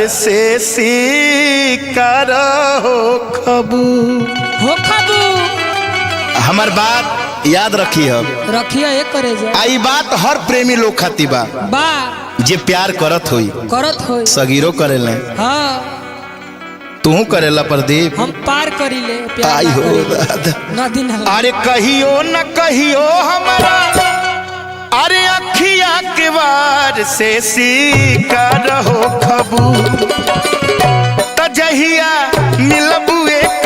से शिकार हो खबू। हमार बात याद रखिए एक करे जा। आई बात हर प्रेमी लोग खाती बा जे प्यार करत होई सगीरो करेले। हाँ तू करेला प्रदीप। हम पार करी ले आई हो नदी न। अरे कहियो न कहियो हमारा अरे अखिया के वार से शिकार हो खबू। तजहिया मिलबू एक